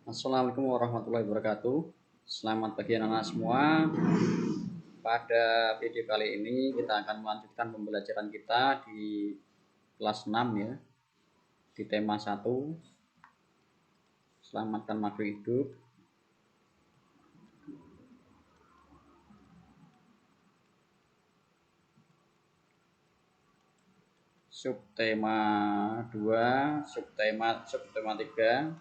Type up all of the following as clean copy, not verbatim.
Assalamualaikum warahmatullahi wabarakatuh. Selamat pagi anak-anak semua. Pada video kali ini kita akan melanjutkan pembelajaran kita di kelas 6 ya. Di tema 1. Selamatkan makhluk hidup. Subtema 2, subtema 3,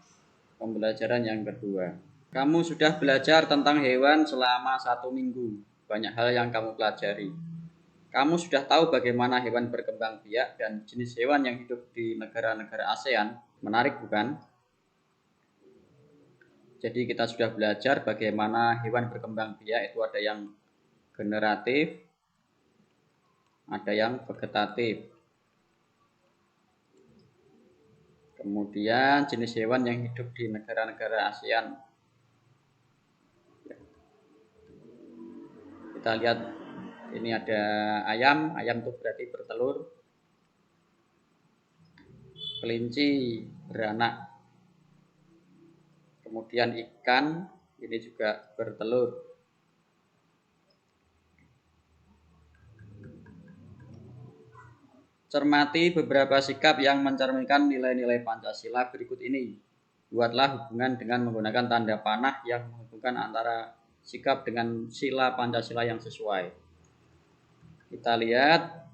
pembelajaran yang kedua. Kamu sudah belajar tentang hewan selama 1 minggu. Banyak hal yang kamu pelajari. Kamu sudah tahu bagaimana hewan berkembang biak dan jenis hewan yang hidup di negara-negara ASEAN. Menarik bukan? Jadi kita sudah belajar bagaimana hewan berkembang biak itu ada yang generatif, ada yang vegetatif. Kemudian jenis hewan yang hidup di negara-negara ASEAN. Kita lihat ini ada ayam itu berarti bertelur. Kelinci beranak. Kemudian ikan ini juga bertelur. Cermati beberapa sikap yang mencerminkan nilai-nilai Pancasila berikut ini. Buatlah hubungan dengan menggunakan tanda panah yang menghubungkan antara sikap dengan sila Pancasila yang sesuai. Kita lihat,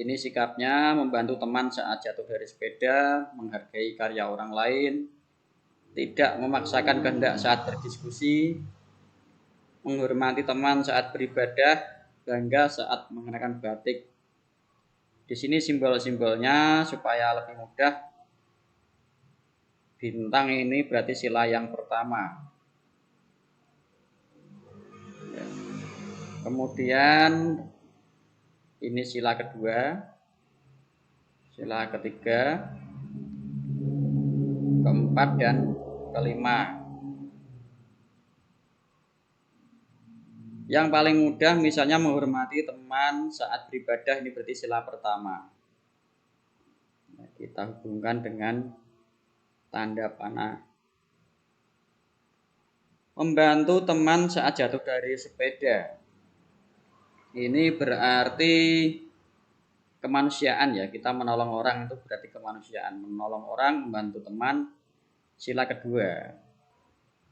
ini sikapnya membantu teman saat jatuh dari sepeda, menghargai karya orang lain, tidak memaksakan kehendak saat berdiskusi, menghormati teman saat beribadah, bangga saat mengenakan batik. Di sini simbol-simbolnya supaya lebih mudah. Bintang ini berarti sila yang pertama. Kemudian ini sila kedua, sila ketiga, keempat dan kelima. Yang paling mudah misalnya menghormati teman saat beribadah, ini berarti sila pertama. Nah, kita hubungkan dengan tanda panah. Membantu teman saat jatuh dari sepeda. Ini berarti kemanusiaan ya. Kita menolong orang itu berarti kemanusiaan. Menolong orang, membantu teman. Sila kedua.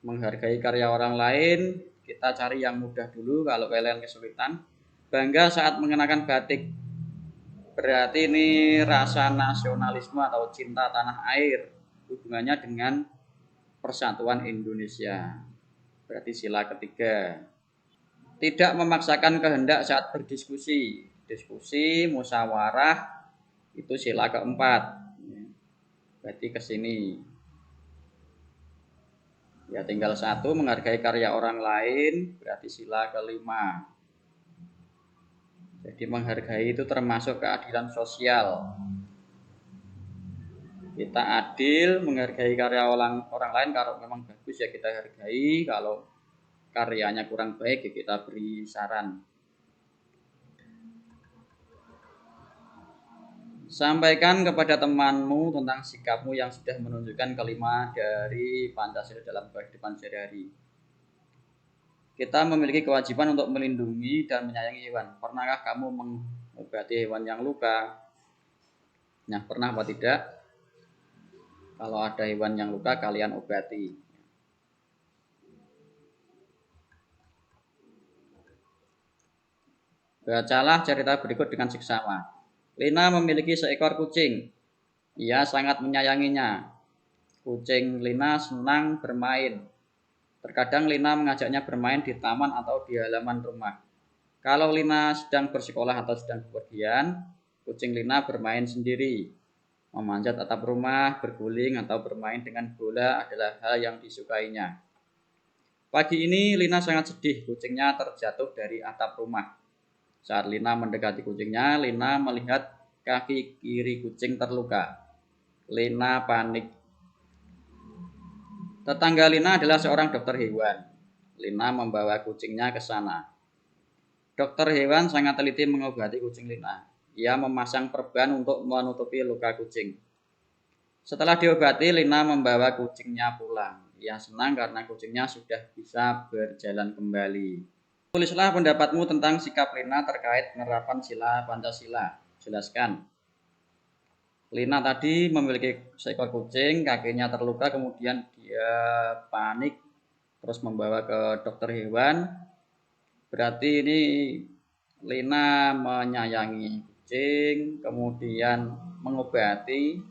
Menghargai karya orang lain. Kita cari yang mudah dulu kalau kalian kesulitan. Bangga saat mengenakan batik. Berarti ini rasa nasionalisme atau cinta tanah air. Hubungannya dengan persatuan Indonesia. Berarti sila ketiga. Tidak memaksakan kehendak saat berdiskusi. Diskusi, musyawarah, itu sila keempat. Berarti ke sini. Ya tinggal satu, menghargai karya orang lain, berarti sila kelima. Jadi menghargai itu termasuk keadilan sosial. Kita adil, menghargai karya orang lain. Kalau memang bagus ya kita hargai, kalau karyanya kurang baik ya kita beri saran. Sampaikan kepada temanmu tentang sikapmu yang sudah menunjukkan kelima dari Pancasila dalam kehidupan sehari-hari. Kita memiliki kewajiban untuk melindungi dan menyayangi hewan. Pernahkah kamu mengobati hewan yang luka? Nah, pernah apa tidak? Kalau ada hewan yang luka, kalian obati. Bacalah cerita berikut dengan seksama. Lina memiliki seekor kucing. Ia sangat menyayanginya. Kucing Lina senang bermain. Terkadang Lina mengajaknya bermain di taman atau di halaman rumah. Kalau Lina sedang bersekolah atau sedang bepergian, kucing Lina bermain sendiri. Memanjat atap rumah, berguling, atau bermain dengan bola adalah hal yang disukainya. Pagi ini Lina sangat sedih, kucingnya terjatuh dari atap rumah. Saat Lina mendekati kucingnya, Lina melihat kaki kiri kucing terluka. Lina panik. Tetangga Lina adalah seorang dokter hewan. Lina membawa kucingnya ke sana. Dokter hewan sangat teliti mengobati kucing Lina. Ia memasang perban untuk menutupi luka kucing. Setelah diobati, Lina membawa kucingnya pulang. Ia senang karena kucingnya sudah bisa berjalan kembali. Tulislah pendapatmu tentang sikap Lina terkait penerapan sila Pancasila. Jelaskan. Lina tadi memiliki seekor kucing, kakinya terluka, kemudian dia panik, terus membawa ke dokter hewan. Berarti ini Lina menyayangi kucing, kemudian mengobati.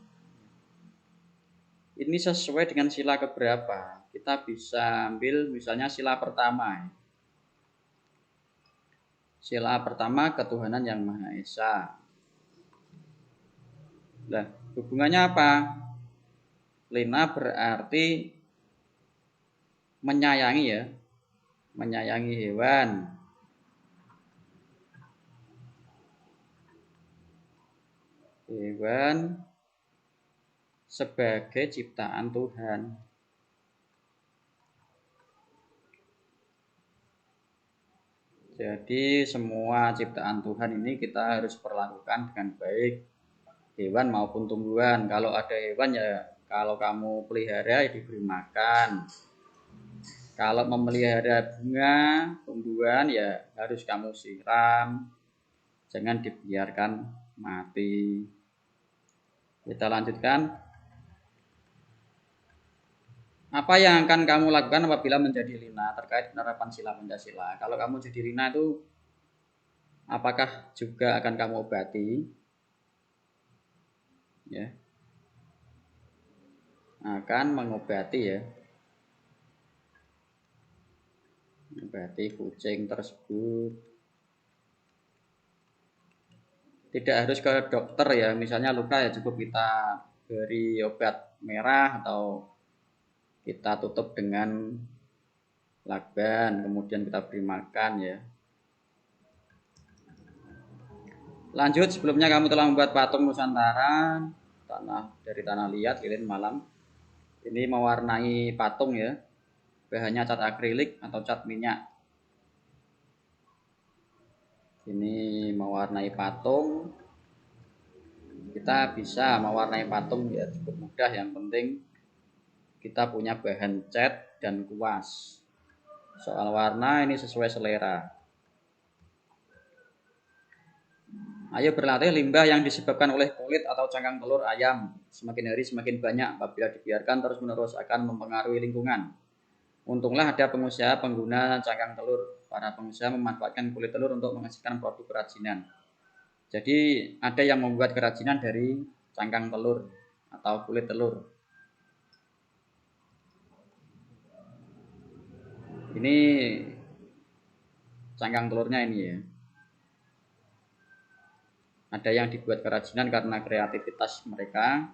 Ini sesuai dengan sila keberapa? Kita bisa ambil misalnya sila pertama. Sila pertama ketuhanan yang Maha Esa. Nah, hubungannya apa? Lina berarti menyayangi ya, menyayangi hewan. Hewan sebagai ciptaan Tuhan. Jadi semua ciptaan Tuhan ini kita harus perlakukan dengan baik, hewan maupun tumbuhan. Kalau ada hewan ya, kalau kamu pelihara ya diberi makan. Kalau memelihara bunga, tumbuhan ya harus kamu siram, jangan dibiarkan mati. Kita lanjutkan. Apa yang akan kamu lakukan apabila menjadi Lina terkait penerapan sila Pancasila? Kalau kamu jadi Lina itu, apakah juga akan kamu obati? Ya, akan mengobati ya, mengobati kucing tersebut. Tidak harus ke dokter ya, misalnya luka ya cukup kita beri obat merah atau kita tutup dengan lakban, kemudian kita beri makan ya. Lanjut, sebelumnya kamu telah membuat patung Nusantara dari tanah liat lilin malam. Ini mewarnai patung ya, bahannya cat akrilik atau cat minyak. Ini mewarnai patung. Kita bisa mewarnai patung ya, cukup mudah, yang penting kita punya bahan cat dan kuas. Soal warna ini sesuai selera. Ayo berlatih. Limbah yang disebabkan oleh kulit atau cangkang telur ayam semakin hari semakin banyak. Apabila dibiarkan terus-menerus akan mempengaruhi lingkungan. Untunglah ada pengusaha pengguna cangkang telur. Para pengusaha memanfaatkan kulit telur untuk menghasilkan produk kerajinan. Jadi ada yang membuat kerajinan dari cangkang telur atau kulit telur. Ini cangkang telurnya ini ya. Ada yang dibuat kerajinan karena kreativitas mereka,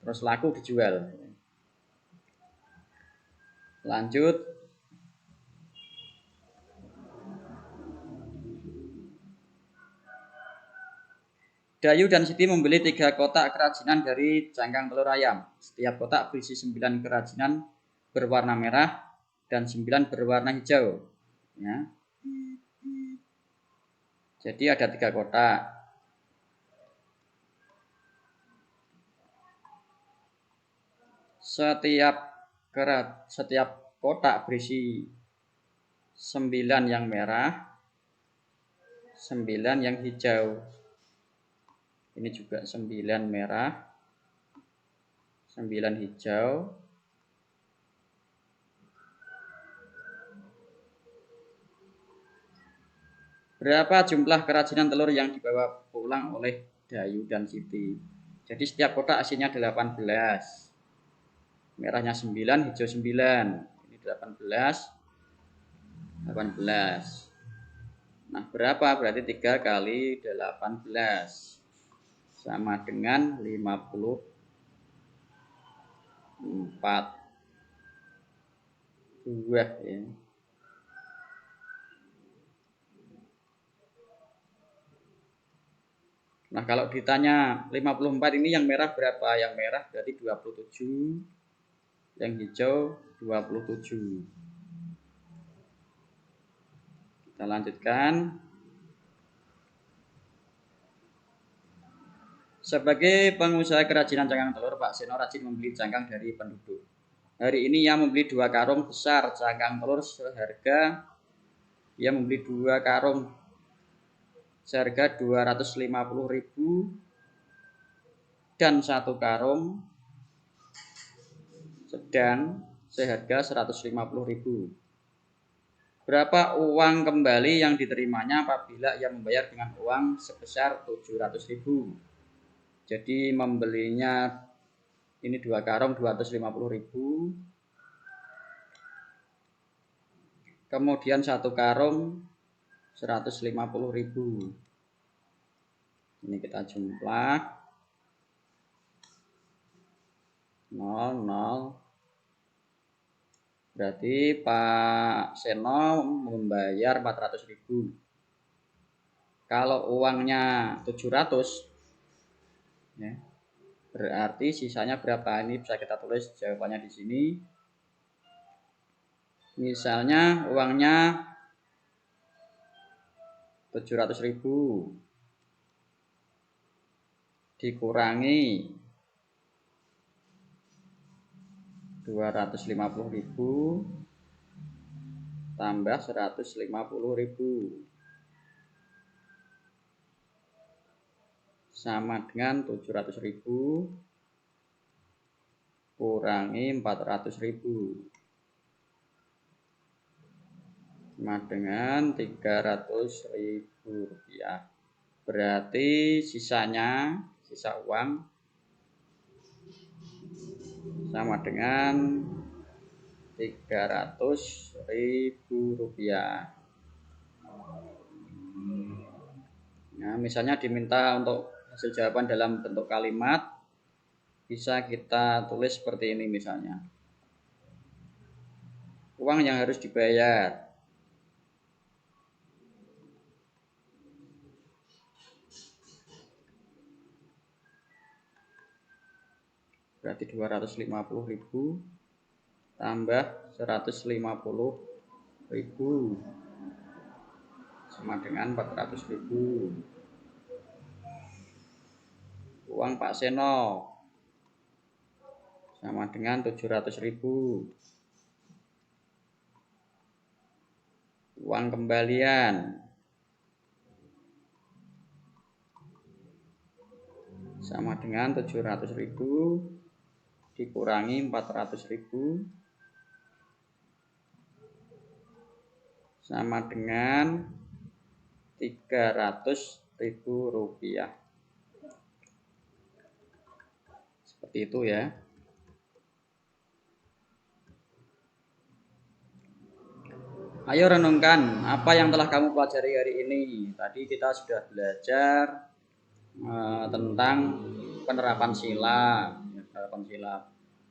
terus laku dijual. Lanjut. Dayu dan Siti membeli 3 kotak kerajinan dari cangkang telur ayam. Setiap kotak berisi 9 kerajinan berwarna merah dan 9 berwarna hijau. Ya. Jadi ada 3 kotak. Setiap kotak berisi 9 yang merah, 9 yang hijau. Ini juga 9 merah, 9 hijau. Berapa jumlah kerajinan telur yang dibawa pulang oleh Dayu dan Siti? Jadi setiap kotak hasilnya 18. Merahnya 9, hijau 9. Ini 18. 18. Nah, berapa? Berarti 3 kali 18 sama dengan 54 buah ya. Nah, kalau ditanya 54 ini yang merah berapa? Yang merah berarti 27, yang hijau 27. Kita lanjutkan. Sebagai pengusaha kerajinan cangkang telur, Pak Seno rajin membeli cangkang dari penduduk. Hari ini ia membeli 2 karung besar cangkang telur seharga 250.000 dan 1 karung sedang seharga 150.000. Berapa uang kembali yang diterimanya apabila ia membayar dengan uang sebesar 700.000? Jadi membelinya ini 2 karung 250.000. Kemudian 1 karung 150.000. Ini kita jumlah 00. Berarti Pak Seno membayar 400.000. Kalau uangnya 700 ya, berarti sisanya berapa? Ini bisa kita tulis jawabannya di sini. Misalnya uangnya 700.000 dikurangi 250.000 tambah 150.000 sama dengan 700.000 kurangi 400.000 sama dengan 300.000 rupiah. Berarti sisa uang sama dengan 300.000 rupiah. Nah, misalnya diminta untuk hasil jawaban dalam bentuk kalimat, bisa kita tulis seperti ini misalnya. Uang yang harus dibayar. Berarti 250.000 tambah 150.000 sama dengan 400.000. Uang Pak Seno sama dengan 700.000. Uang kembalian sama dengan 700.000 dikurangi 400.000 sama dengan 300.000 rupiah. Seperti itu ya. Ayo renungkan apa yang telah kamu pelajari hari ini. Tadi kita sudah belajar tentang penerapan sila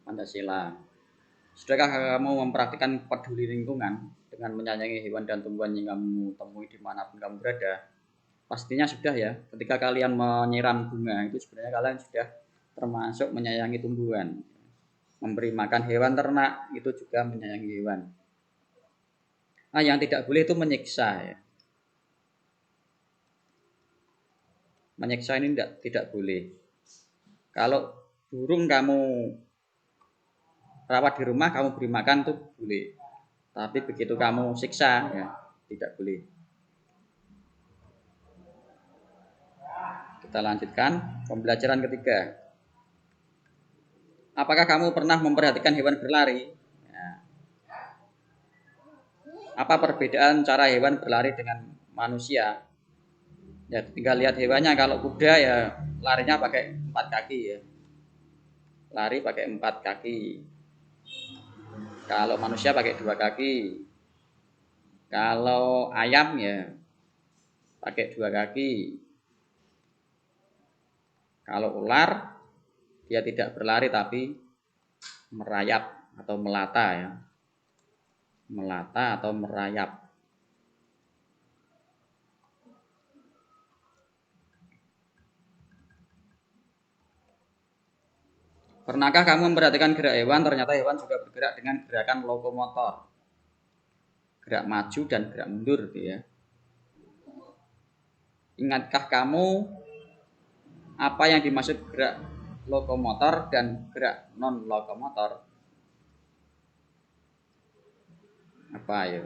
Pancasila. Sudahkah kamu mempraktikkan peduli lingkungan dengan menyayangi hewan dan tumbuhan yang kamu temui dimanapun kamu berada? Pastinya sudah ya. Ketika kalian menyiram bunga itu sebenarnya kalian sudah termasuk menyayangi tumbuhan. Memberi makan hewan ternak itu juga menyayangi hewan. Nah, yang tidak boleh itu menyiksa ya. Menyiksa ini tidak boleh. Kalau burung kamu rawat di rumah, kamu beri makan itu boleh. Tapi begitu kamu siksa ya tidak boleh. Kita lanjutkan pembelajaran ketiga. Apakah kamu pernah memperhatikan hewan berlari? Ya. Apa perbedaan cara hewan berlari dengan manusia? Ya tinggal lihat hewannya. Kalau kuda ya larinya pakai 4 kaki ya. Lari pakai 4 kaki. Kalau manusia pakai 2 kaki. Kalau ayam ya pakai 2 kaki. Kalau ular dia tidak berlari tapi merayap atau melata ya. Melata atau merayap. Pernahkah kamu memperhatikan gerak hewan? Ternyata hewan juga bergerak dengan gerakan lokomotor. Gerak maju dan gerak mundur gitu ya. Ingatkah kamu Apa yang dimaksud gerak lokomotor dan gerak non lokomotor? Apa ya?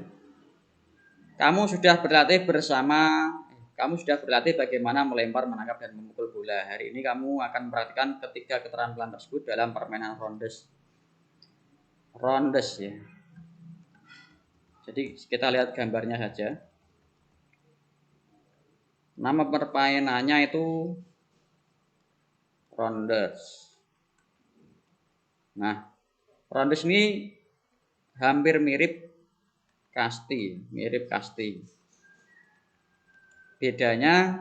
Kamu sudah berlatih bagaimana melempar, menangkap, dan memukul bola. Hari ini kamu akan memperhatikan ketiga keterampilan tersebut dalam permainan rondes. Rondes ya. Jadi kita lihat gambarnya saja. Nama permainannya itu rondes. Nah, rondes ini hampir mirip kasti. Bedanya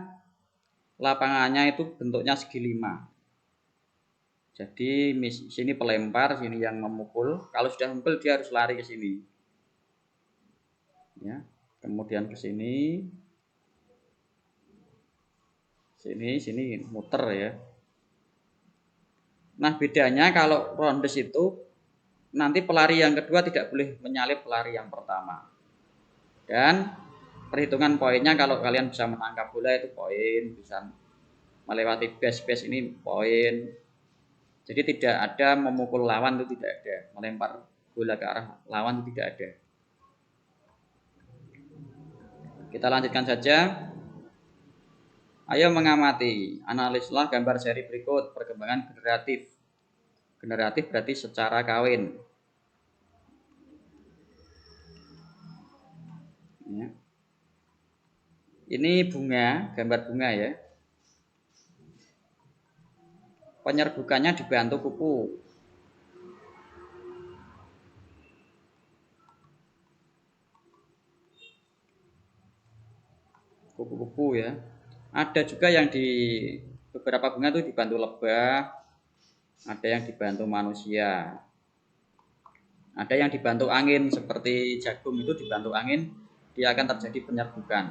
lapangannya itu bentuknya segi 5. Jadi sini pelempar, sini yang memukul. Kalau sudah memukul dia harus lari ke sini. Ya, kemudian ke sini. Sini muter ya. Nah, bedanya kalau rondes itu nanti pelari yang kedua tidak boleh menyalip pelari yang pertama. Dan perhitungan poinnya kalau kalian bisa menangkap bola itu poin, bisa melewati base ini poin. Jadi tidak ada memukul lawan, itu tidak ada. Melempar bola ke arah lawan itu tidak ada. Kita lanjutkan saja. Ayo mengamati, analislah gambar seri berikut perkembangan generatif. Generatif berarti secara kawin. Ya. Ini bunga, gambar bunga ya. Penyerbukannya dibantu kupu. Kupu-kupu ya. Ada juga yang di beberapa bunga itu dibantu lebah, ada yang dibantu manusia, ada yang dibantu angin seperti jagung itu dibantu angin, dia akan terjadi penyerbukan.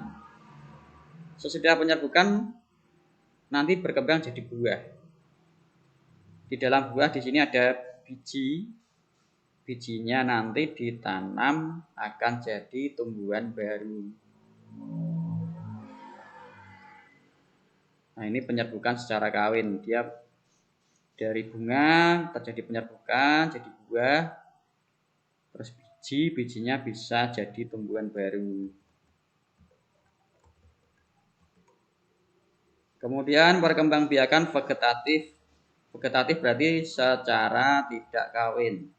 Sesudah penyerbukan nanti berkembang jadi buah. Di dalam buah di sini ada biji. Bijinya nanti ditanam akan jadi tumbuhan baru. Nah, ini penyerbukan secara kawin. Dia dari bunga terjadi penyerbukan jadi buah. Terus bijinya bisa jadi tumbuhan baru. Kemudian perkembangbiakan vegetatif. Vegetatif berarti secara tidak kawin.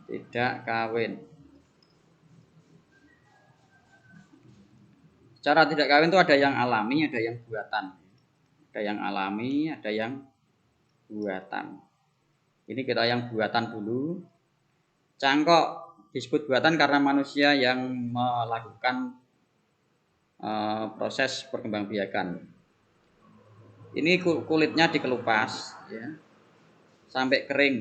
Tidak kawin. Secara tidak kawin itu ada yang alami, ada yang buatan. Ada yang alami, ada yang buatan. Ini kita yang buatan dulu. Cangkok disebut buatan karena manusia yang melakukan proses perkembangbiakan. Ini kulitnya dikelupas ya, sampai kering.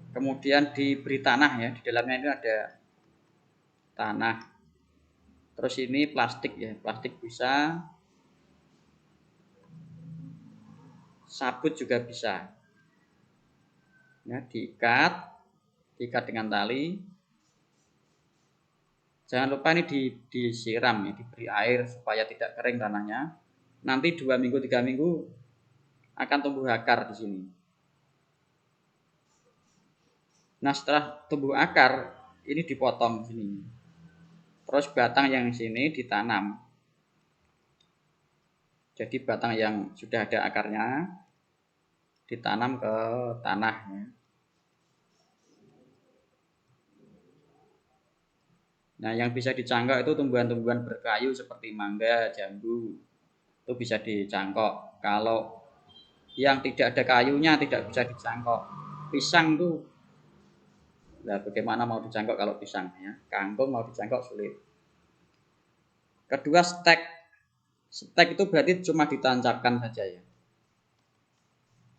Kemudian diberi tanah ya, di dalamnya itu ada tanah. Terus ini plastik ya, plastik bisa, sabut juga bisa. Ya, diikat dengan tali. Jangan lupa ini disiram ya, diberi air supaya tidak kering tanahnya. Nanti 2 minggu 3 minggu akan tumbuh akar di sini. Nah, setelah tumbuh akar ini dipotong di sini. Terus batang yang sini ditanam. Jadi batang yang sudah ada akarnya ditanam ke tanah ya. Nah, yang bisa dicangkok itu tumbuhan-tumbuhan berkayu seperti mangga, jambu. Itu bisa dicangkok. Kalau yang tidak ada kayunya tidak bisa dicangkok. Pisang tuh, nah bagaimana mau dicangkok kalau pisang ya? Kangkung mau dicangkok sulit. Kedua, stek. Stek itu berarti cuma ditancapkan saja ya.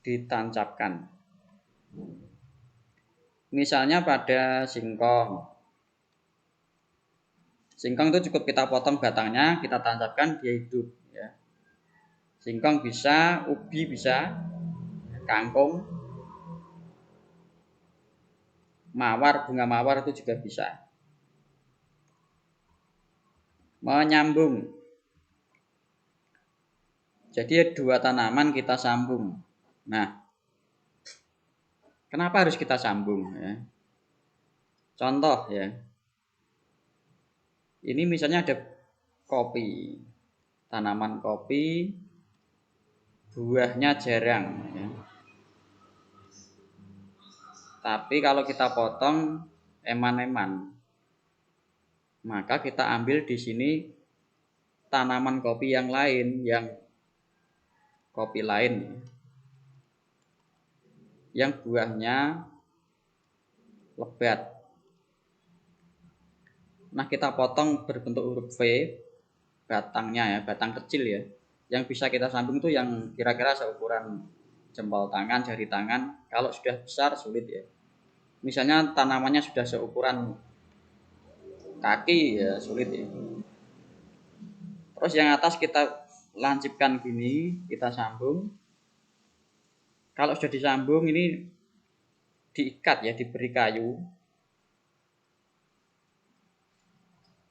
Ditancapkan. Misalnya pada singkong. Singkong itu cukup kita potong batangnya, kita tancapkan, dia hidup ya. Singkong bisa, ubi bisa, kangkung. mawar, bunga mawar itu juga bisa. Menyambung. Jadi dua tanaman kita sambung. Nah, kenapa harus kita sambung ya? Contoh ya. Ini misalnya ada kopi. Tanaman kopi, buahnya jarang ya. Tapi kalau kita potong eman-eman, maka kita ambil di sini tanaman kopi yang lain, yang kopi lain, yang buahnya lebat. Nah, kita potong berbentuk huruf V, batangnya ya, batang kecil ya. Yang bisa kita sambung itu yang kira-kira seukuran jempol tangan, jari tangan. Kalau sudah besar sulit ya. Misalnya tanamannya sudah seukuran kaki ya sulit ya. Terus yang atas kita lancipkan gini, kita sambung. Kalau sudah disambung ini diikat ya, diberi kayu.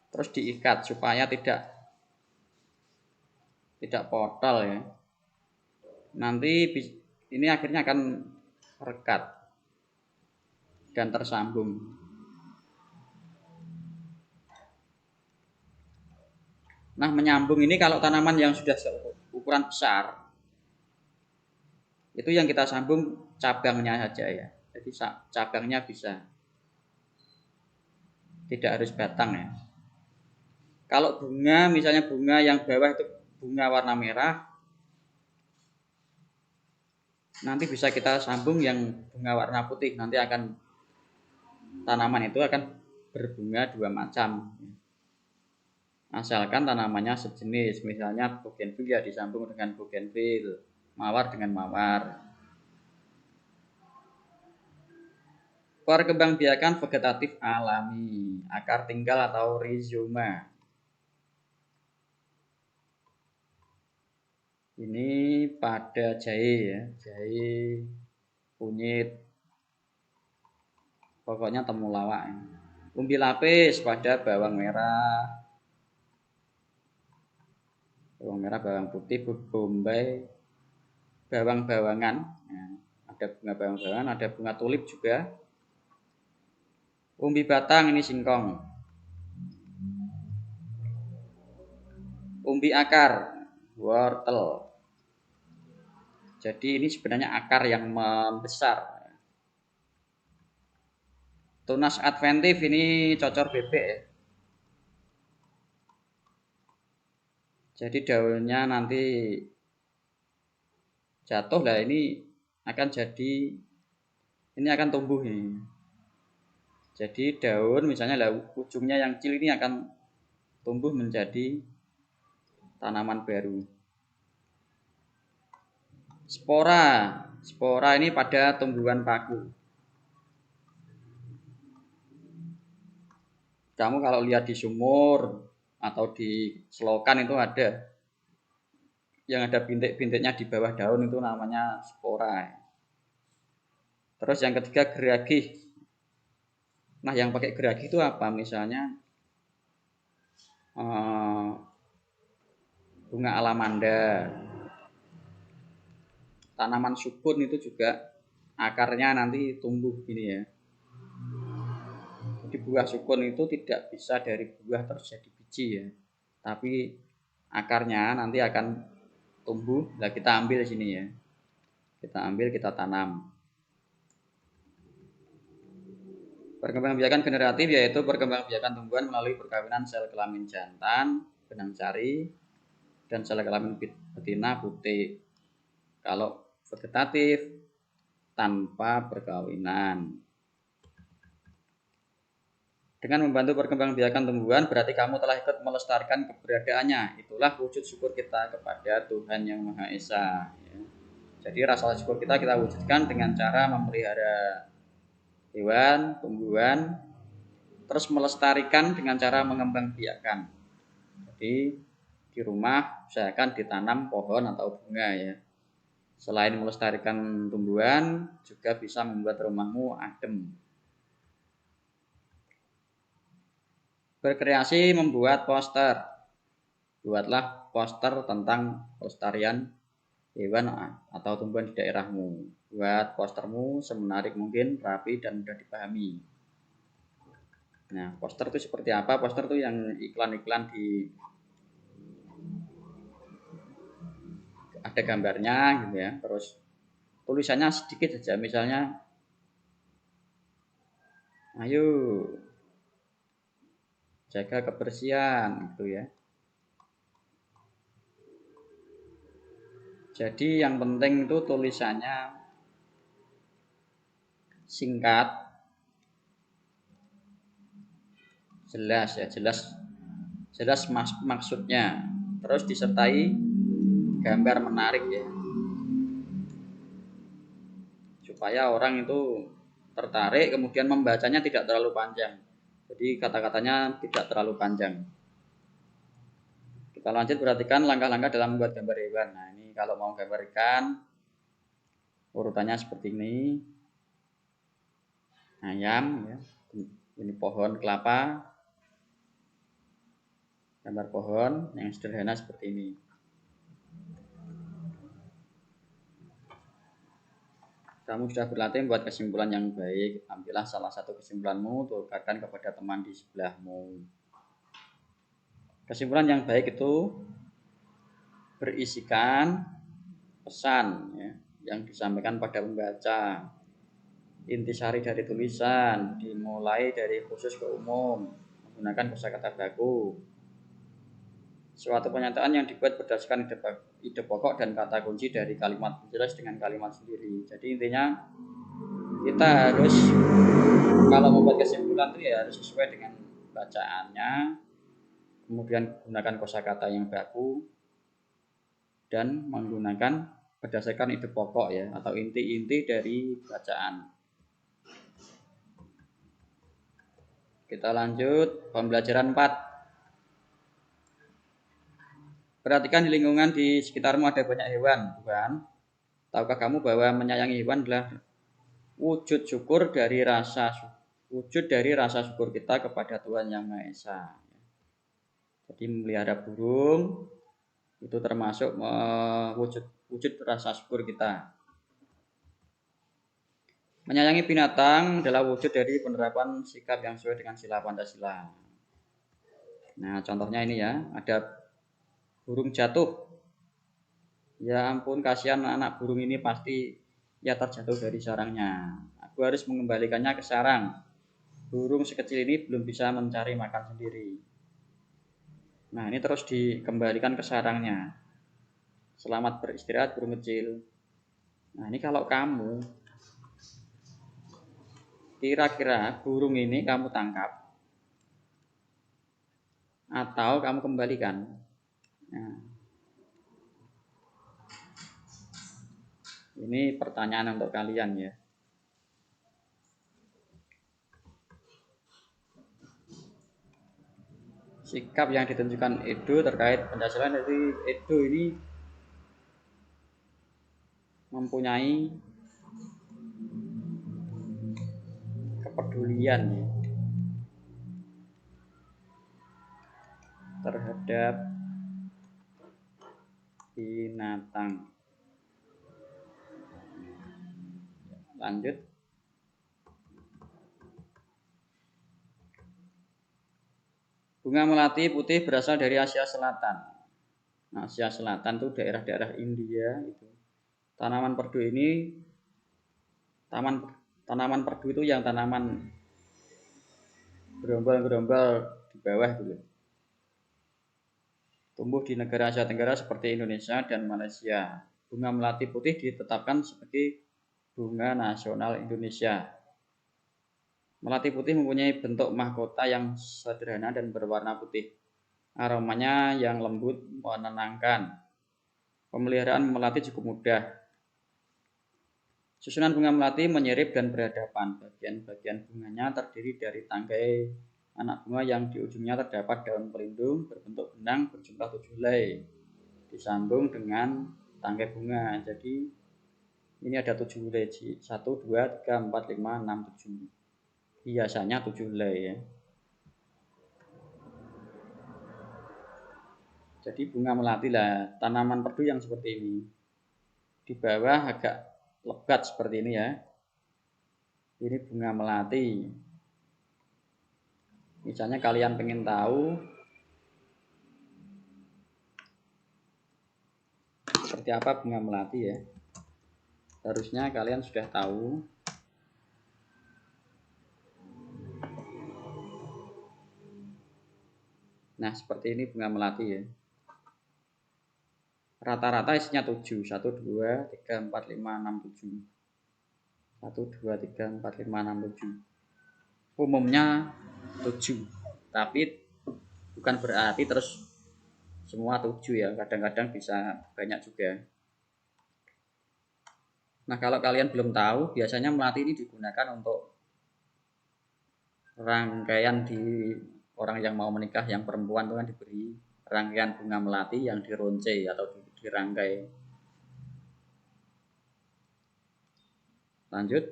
Terus diikat supaya tidak potol ya. Nanti ini akhirnya akan rekat dan tersambung. Nah, menyambung ini kalau tanaman yang sudah ukuran besar, itu yang kita sambung cabangnya saja ya. Jadi cabangnya bisa, tidak harus batang ya. Kalau bunga, misalnya bunga yang bawah itu bunga warna merah, nanti bisa kita sambung yang bunga warna putih. Nanti akan tanaman itu akan berbunga dua macam. Asalkan tanamannya sejenis, misalnya bougainville ya disambung dengan bougainville, mawar dengan mawar. Perkembangbiakan vegetatif alami, akar tinggal atau rizoma. Ini pada jahe ya, jahe, kunyit, pokoknya temulawak. Umbi lapis pada bawang merah, bawang putih, bombay, bawang-bawangan. Nah, ada bunga bawang-bawangan, ada bunga tulip juga. Umbi batang ini singkong. Umbi akar, wortel. Jadi ini sebenarnya akar yang membesar. Tunas adventif ini cocor bebek ya. Jadi daunnya nanti jatuh lah, ini akan jadi, ini akan tumbuh ini. Jadi daun misalnya lah ujungnya yang kecil ini akan tumbuh menjadi tanaman baru. Spora ini pada tumbuhan paku. Kamu kalau lihat di sumur atau di selokan itu ada yang ada bintik-bintiknya di bawah daun, itu namanya spora. Terus yang ketiga geragih. Nah, yang pakai geragih itu apa? Misalnya bunga alamanda, tanaman sukun itu juga akarnya nanti tumbuh gini ya. Jadi buah sukun itu tidak bisa dari buah terus jadi biji ya, tapi akarnya nanti akan tumbuh. Nah, kita ambil sini ya, kita ambil, kita tanam. Perkembangbiakan generatif yaitu perkembangbiakan tumbuhan melalui perkawinan sel kelamin jantan, benang sari, dan sel kelamin betina putih. Kalau vegetatif tanpa perkawinan. Dengan membantu perkembangbiakan tumbuhan berarti kamu telah ikut melestarikan keberadaannya. Itulah wujud syukur kita kepada Tuhan Yang Maha Esa. Jadi rasa syukur kita wujudkan dengan cara memelihara hewan, tumbuhan, terus melestarikan dengan cara mengembangbiakan. Jadi di rumah usahakan ditanam pohon atau bunga ya. Selain melestarikan tumbuhan, juga bisa membuat rumahmu adem. Berkreasi membuat poster. Buatlah poster tentang pelestarian hewan atau tumbuhan di daerahmu. Buat postermu semenarik mungkin, rapi, dan mudah dipahami. Nah, poster itu seperti apa? Poster itu yang iklan-iklan di ada gambarnya gitu ya. Terus tulisannya sedikit saja, misalnya ayo jaga kebersihan gitu ya. Jadi yang penting itu tulisannya singkat, jelas ya, jelas maksudnya. Terus disertai gambar menarik ya. Supaya orang itu tertarik kemudian membacanya tidak terlalu panjang. Jadi kata-katanya tidak terlalu panjang. Kita lanjut perhatikan langkah-langkah dalam membuat gambar hewan. Nah, ini kalau mau gambar ikan urutannya seperti ini. Ayam ya. Ini pohon kelapa. Gambar pohon yang sederhana seperti ini. Kamu sudah berlatih membuat kesimpulan yang baik. Ambillah salah satu kesimpulanmu, tukarkan kepada teman di sebelahmu. Kesimpulan yang baik itu berisikan pesan ya, yang disampaikan pada pembaca. Intisari dari tulisan dimulai dari khusus ke umum, menggunakan kosakata baku. Suatu pernyataan yang dibuat berdasarkan ide pokok dan kata kunci dari kalimat penjelas dengan kalimat sendiri. Jadi intinya kita harus kalau membuat kesimpulan itu ya harus sesuai dengan bacaannya, kemudian gunakan kosakata yang baku dan menggunakan berdasarkan ide pokok ya atau inti-inti dari bacaan. Kita lanjut pembelajaran 4. Perhatikan di lingkungan di sekitarmu ada banyak hewan, bukan? Tahukah kamu bahwa menyayangi hewan adalah wujud dari rasa syukur kita kepada Tuhan Yang Maha Esa. Jadi memelihara burung itu termasuk wujud rasa syukur kita. Menyayangi binatang adalah wujud dari penerapan sikap yang sesuai dengan sila Pancasila. Nah, contohnya ini ya, ada burung jatuh. Ya ampun, kasihan anak burung ini pasti ya terjatuh dari sarangnya. Aku harus mengembalikannya ke sarang. Burung sekecil ini belum bisa mencari makan sendiri. Nah, ini terus dikembalikan ke sarangnya. Selamat beristirahat burung kecil. Nah, ini kalau kamu kira-kira burung ini kamu tangkap atau kamu kembalikan. Nah, ini pertanyaan untuk kalian ya. Sikap yang ditunjukkan Edo terkait Pancasila dari Edo ini mempunyai kepedulian ya, terhadap binatang. Lanjut. Bunga melati putih berasal dari Asia Selatan. Nah, Asia Selatan itu daerah-daerah India itu. Tanaman perdu ini tanaman perdu itu yang tanaman gerombol-gerombol di bawah dulu. Tumbuh di negara Asia Tenggara seperti Indonesia dan Malaysia. Bunga melati putih ditetapkan sebagai bunga nasional Indonesia. Melati putih mempunyai bentuk mahkota yang sederhana dan berwarna putih. Aromanya yang lembut, menenangkan. Pemeliharaan melati cukup mudah. Susunan bunga melati menyirip dan berhadapan. Bagian-bagian bunganya terdiri dari tangkai anak bunga yang di ujungnya terdapat daun pelindung berbentuk benang berjumlah 7 helai. Disambung dengan tangkai bunga. Jadi ini ada 7 helai. 1, 2, 3, 4, 5, 6, 7. Biasanya 7 helai ya. Jadi bunga melati lah, tanaman perdu yang seperti ini. Di bawah agak lebat seperti ini ya. Ini bunga melati. Misalnya kalian pengen tahu seperti apa bunga melati ya. Harusnya kalian sudah tahu. Nah, seperti ini bunga melati ya. Rata-rata isinya 7. 1, 2, 3, 4, 5, 6, 7. 1, 2, 3, 4, 5, 6, 7. Umumnya 7. Tapi bukan berarti terus semua 7 ya. Kadang-kadang bisa banyak juga. Nah, kalau kalian belum tahu, biasanya melati ini digunakan untuk rangkaian di orang yang mau menikah, yang perempuan itu kan diberi rangkaian bunga melati yang dironce atau dirangkai. Lanjut.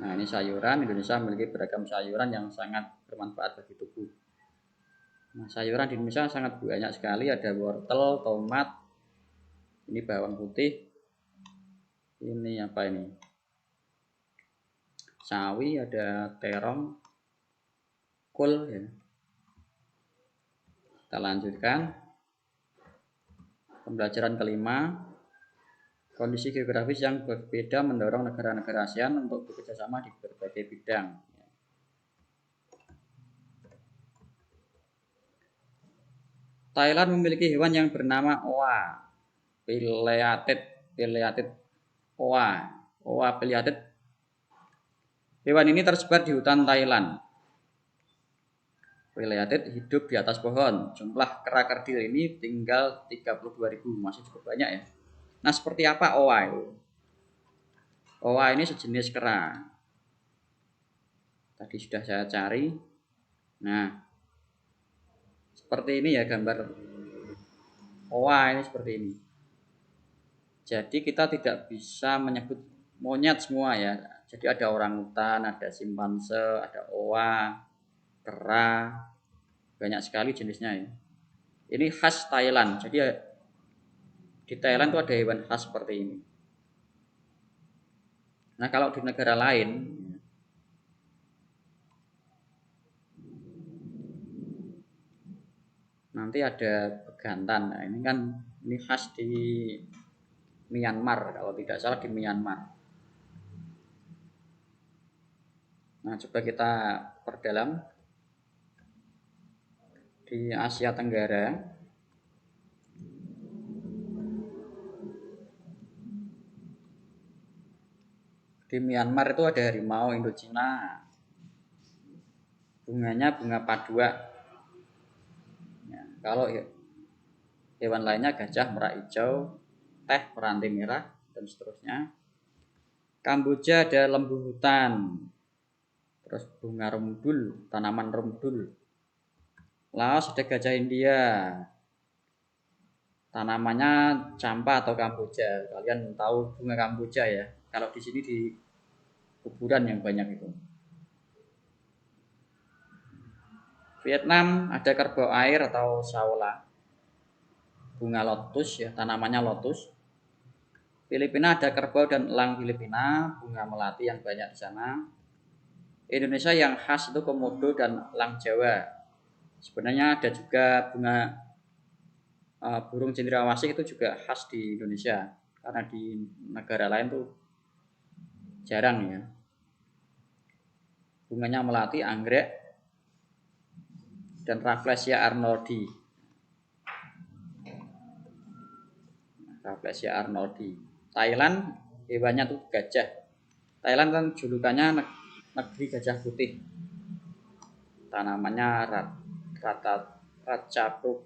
Nah, ini sayuran. Indonesia memiliki beragam sayuran yang sangat bermanfaat bagi tubuh. Nah, sayuran di Indonesia sangat banyak sekali. Ada wortel, tomat, ini bawang putih, ini apa ini? Sawi, ada terong, kol ya. Kita lanjutkan. Pembelajaran kelima. Kondisi geografis yang berbeda mendorong negara-negara ASEAN untuk bekerjasama di berbagai bidang. Thailand memiliki hewan yang bernama oa, pileated oa, pileated. Hewan ini tersebar di hutan Thailand. Pileated hidup di atas pohon. Jumlah kera kerdil ini tinggal 32.000, masih cukup banyak ya. Nah, seperti apa oa itu? Oa ini sejenis kera. Tadi sudah saya cari. Nah, seperti ini ya gambar oa ini seperti ini. Jadi kita tidak bisa menyebut monyet semua ya. Jadi ada orangutan, ada simpanse, ada oa, kera, banyak sekali jenisnya ya. Ini khas Thailand. Jadi di Thailand itu ada hewan khas seperti ini. Nah, kalau di negara lain nanti ada begantan. Nah, ini kan ini khas di Myanmar, kalau tidak salah di Myanmar. Nah, coba kita perdalam. Di Asia Tenggara di Myanmar itu ada harimau Indochina, bunganya bunga padua ya, kalau hewan lainnya gajah merak hijau, teh meranti merah, dan seterusnya. Kamboja ada lembu hutan, terus bunga remdul, tanaman remdul. Laos ada gajah India, tanamannya campa atau kamboja. Kalian tahu bunga kamboja ya? Kalau di sini di kuburan yang banyak itu. Vietnam ada kerbau air atau saola, bunga lotus ya, tanamannya lotus. Filipina ada kerbau dan elang Filipina, bunga melati yang banyak di sana. Indonesia yang khas itu komodo dan elang Jawa. Sebenarnya ada juga bunga burung cendrawasih, itu juga khas di Indonesia, karena di negara lain tuh jarang ya. Bunganya melati, anggrek, dan Rafflesia arnoldi. Rafflesia arnoldi. Thailand hewannya tuh gajah. Thailand kan julukannya negeri gajah putih. Tanamannya ratcapruk.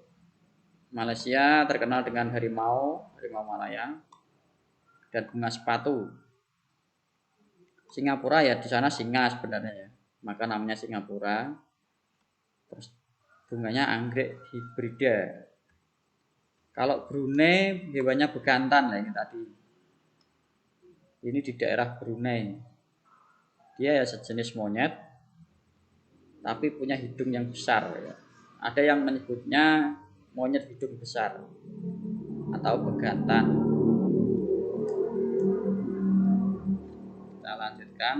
Malaysia terkenal dengan harimau Malaya, dan bunga sepatu. Singapura ya di sana singa sebenarnya ya, maka namanya Singapura. Terus bunganya anggrek hibrida. Kalau Brunei hewannya bekantan lah ini tadi. Ini di daerah Brunei. Dia ya sejenis monyet, tapi punya hidung yang besar ya. Ada yang menyebutnya monyet hidung besar atau begantan. Kita lanjutkan.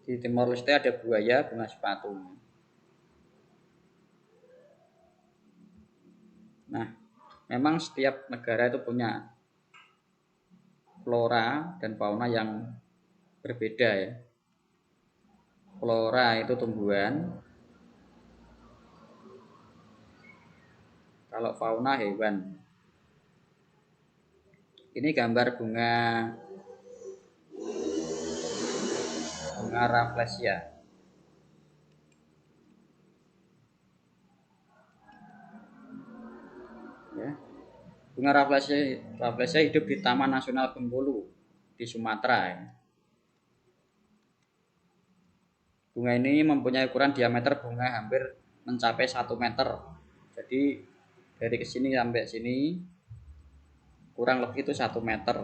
Di Timor Leste ada buaya bunga sepatu. Nah, memang setiap negara itu punya flora dan fauna yang berbeda ya. Flora itu tumbuhan, kalau fauna hewan. Ini gambar bunga Rafflesia. Ya. Bunga Rafflesia hidup di Taman Nasional Bengkulu di Sumatera. Ya. Bunga ini mempunyai ukuran diameter bunga hampir mencapai 1 meter. Jadi dari sini sampai sini kurang lebih itu 1 meter.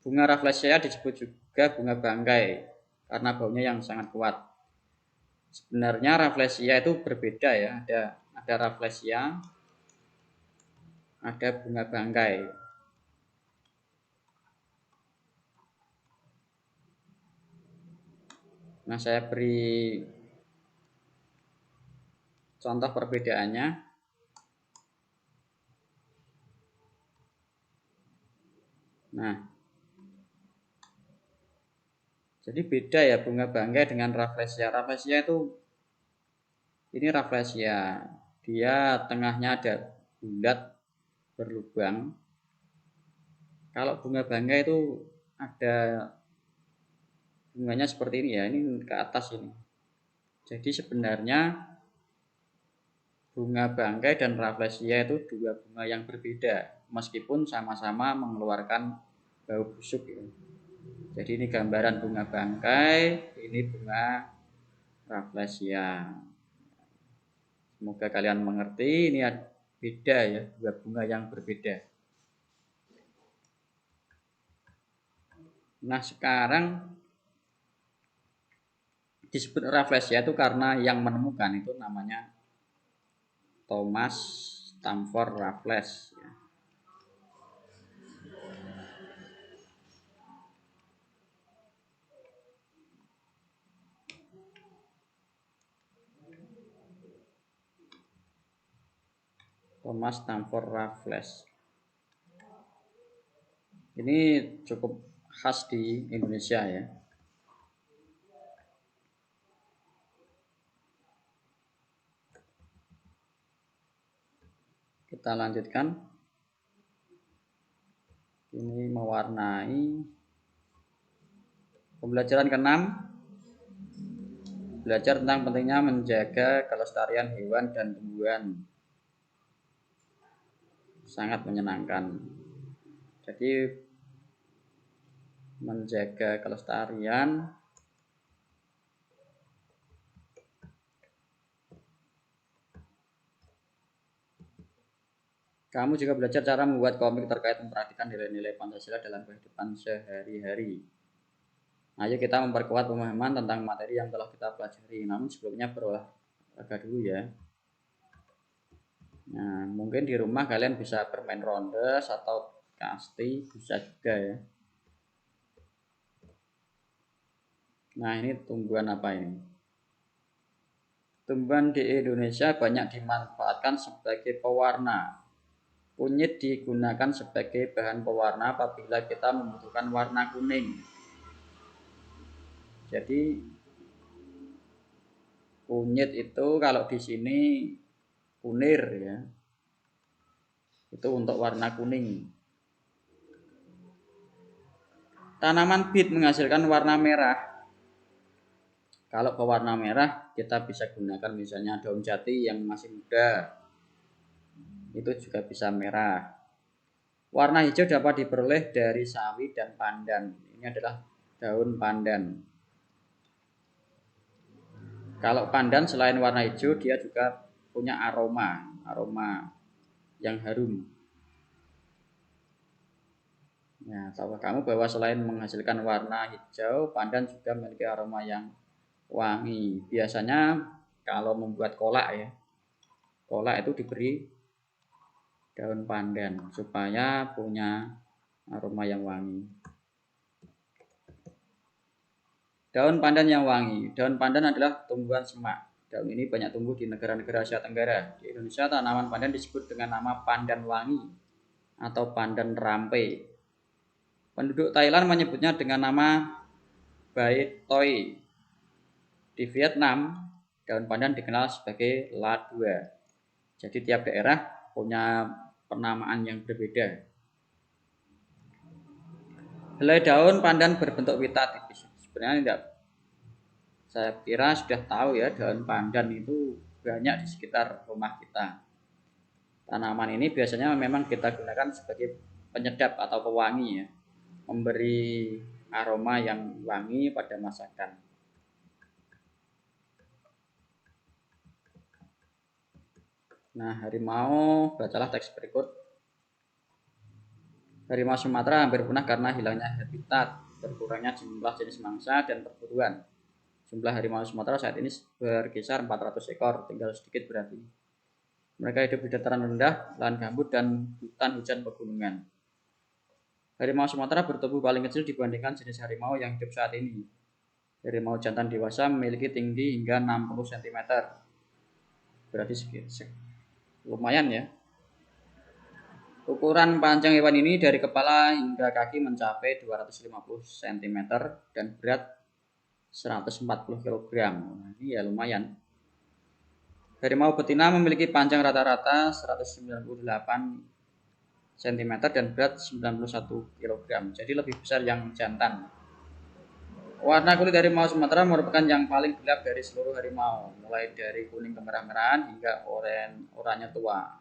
Bunga Rafflesia disebut juga bunga bangkai karena baunya yang sangat kuat. Sebenarnya Rafflesia itu berbeda ya, ada Rafflesia, ada bunga bangkai. Nah, saya beri contoh perbedaannya. Nah, jadi beda ya bunga bangkai dengan Rafflesia. Rafflesia itu ini Rafflesia. Dia tengahnya ada bulat berlubang. Kalau bunga bangkai itu ada bunganya seperti ini ya, ini ke atas ini. Jadi sebenarnya bunga bangkai dan Rafflesia itu dua bunga yang berbeda, meskipun sama-sama mengeluarkan bau busuk. Ya. Jadi ini gambaran bunga bangkai, ini bunga Rafflesia. Semoga kalian mengerti, ini beda ya, dua bunga yang berbeda. Nah sekarang disebut Rafflesia itu karena yang menemukan itu namanya Thomas Stamford Raffles. Thomas Stamford Raffles. Ini cukup khas di Indonesia ya. Kita lanjutkan. Ini mewarnai pembelajaran ke-6. Belajar tentang pentingnya menjaga kelestarian hewan dan tumbuhan. Sangat menyenangkan. Jadi menjaga kelestarian kamu juga belajar cara membuat komik terkait memperhatikan nilai-nilai Pancasila dalam kehidupan sehari-hari. Ayo kita memperkuat pemahaman tentang materi yang telah kita pelajari. Namun sebelumnya berolahraga dulu ya. Nah, mungkin di rumah kalian bisa bermain ronde atau kasti, bisa juga ya. Nah, ini tumbuhan apa ini? Tumbuhan di Indonesia banyak dimanfaatkan sebagai pewarna. Kunyit digunakan sebagai bahan pewarna apabila kita membutuhkan warna kuning. Jadi kunyit itu kalau di sini kunir ya. Itu untuk warna kuning. Tanaman bit menghasilkan warna merah. Kalau pewarna merah kita bisa gunakan misalnya daun jati yang masih muda. Itu juga bisa merah. Warna hijau dapat diperoleh dari sawi dan pandan. Ini adalah daun pandan. Kalau pandan selain warna hijau dia juga punya aroma yang harum. Nah, tahukah kamu bahwa selain menghasilkan warna hijau, pandan juga memiliki aroma yang wangi. Biasanya kalau membuat kolak ya, kolak itu diberi daun pandan supaya punya aroma yang wangi. Daun pandan yang wangi. Daun pandan adalah tumbuhan semak. Daun ini banyak tumbuh di negara-negara Asia Tenggara. Di Indonesia tanaman pandan disebut dengan nama pandan wangi atau pandan rampe. Penduduk Thailand menyebutnya dengan nama Bai Toi. Di Vietnam, daun pandan dikenal sebagai La Dua. Jadi tiap daerah punya penamaan yang berbeda. Helai daun pandan berbentuk pita tipis. Sebenarnya tidak, saya kira sudah tahu ya, daun pandan itu banyak di sekitar rumah kita. Tanaman ini biasanya memang kita gunakan sebagai penyedap atau pewangi ya, memberi aroma yang wangi pada masakan. Nah, harimau, bacalah teks berikut. Harimau Sumatera hampir punah karena hilangnya habitat, berkurangnya jumlah jenis mangsa dan perburuan. Jumlah harimau Sumatera saat ini berkisar 400 ekor, tinggal sedikit berarti. Mereka hidup di dataran rendah, lahan gambut, dan hutan hujan pegunungan. Harimau Sumatera bertubuh paling kecil dibandingkan jenis harimau yang hidup saat ini. Harimau jantan dewasa memiliki tinggi hingga 60 cm. Berarti lumayan ya. Ukuran panjang hewan ini dari kepala hingga kaki mencapai 250 cm dan berat 140 kg. Nah, ini ya lumayan. Harimau betina memiliki panjang rata-rata 198 cm dan berat 91 kg. Jadi lebih besar yang jantan. Warna kulit harimau Sumatera merupakan yang paling gelap dari seluruh harimau, mulai dari kuning kemerah-merahan hingga oranye tua.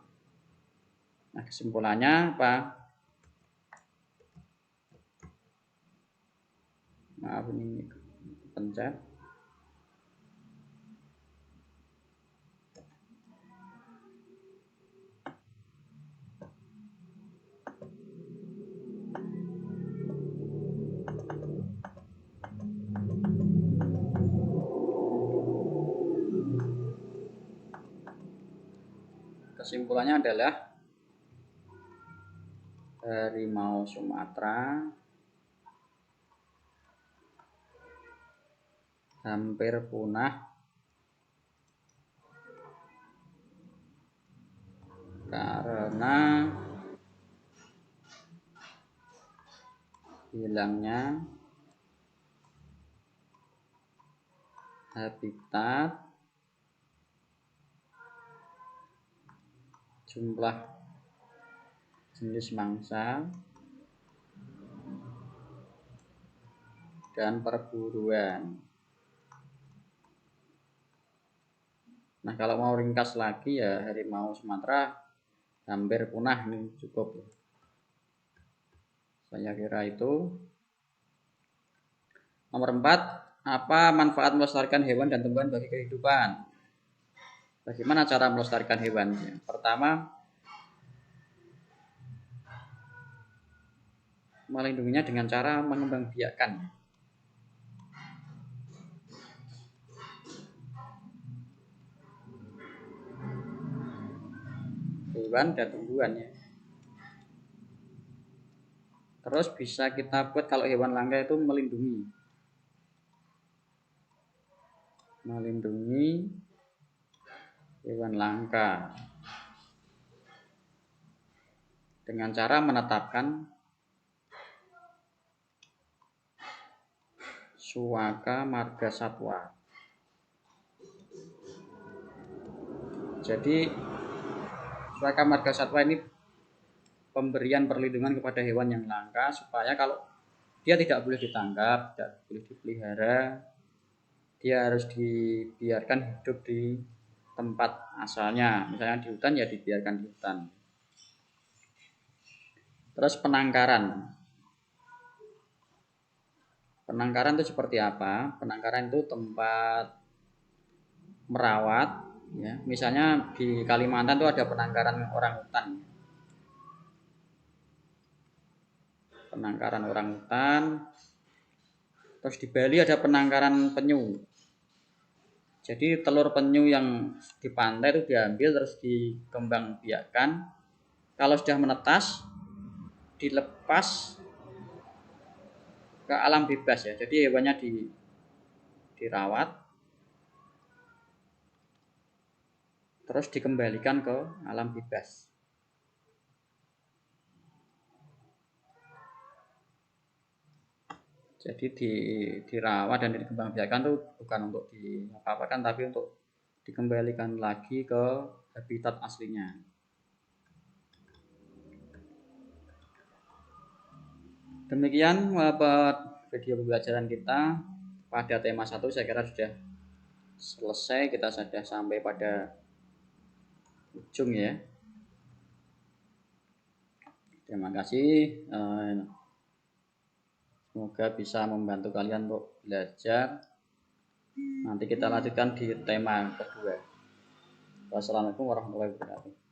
Nah, kesimpulannya apa? Maaf ini pencet. Kesimpulannya adalah harimau Sumatera hampir punah karena hilangnya habitat, jumlah jenis mangsa, dan perburuan. Nah, kalau mau ringkas lagi ya, harimau Sumatera hampir punah, ini cukup. Saya kira itu. Nomor 4, apa manfaat melestarikan hewan dan tumbuhan bagi kehidupan? Bagaimana cara melestarikan hewan? Pertama, melindunginya dengan cara mengembangbiakkan hewan dan tumbuhan ya. Terus bisa kita buat kalau hewan langka itu melindungi hewan langka dengan cara menetapkan suaka marga satwa. Jadi suaka marga satwa ini pemberian perlindungan kepada hewan yang langka supaya kalau dia tidak boleh ditangkap, tidak boleh dipelihara, dia harus dibiarkan hidup di tempat asalnya. Misalnya di hutan ya dibiarkan di hutan. Terus penangkaran. Penangkaran itu seperti apa? Penangkaran itu tempat merawat ya. Misalnya di Kalimantan itu ada penangkaran orang hutan. penangkaran orangutan. Terus di Bali ada penangkaran penyu. Jadi telur penyu yang di pantai itu diambil terus dikembangbiakkan. Kalau sudah menetas, dilepas ke alam bebas ya. Jadi hewannya dirawat, terus dikembalikan ke alam bebas. Jadi dirawat dan dikembangbiakan itu bukan untuk diapa-apakan, tapi untuk dikembalikan lagi ke habitat aslinya. Demikian video pembelajaran kita pada tema 1, saya kira sudah selesai. Kita sudah sampai pada ujung ya. Terima kasih. Semoga bisa membantu kalian untuk belajar. Nanti kita lanjutkan di tema kedua. Wassalamualaikum warahmatullahi wabarakatuh.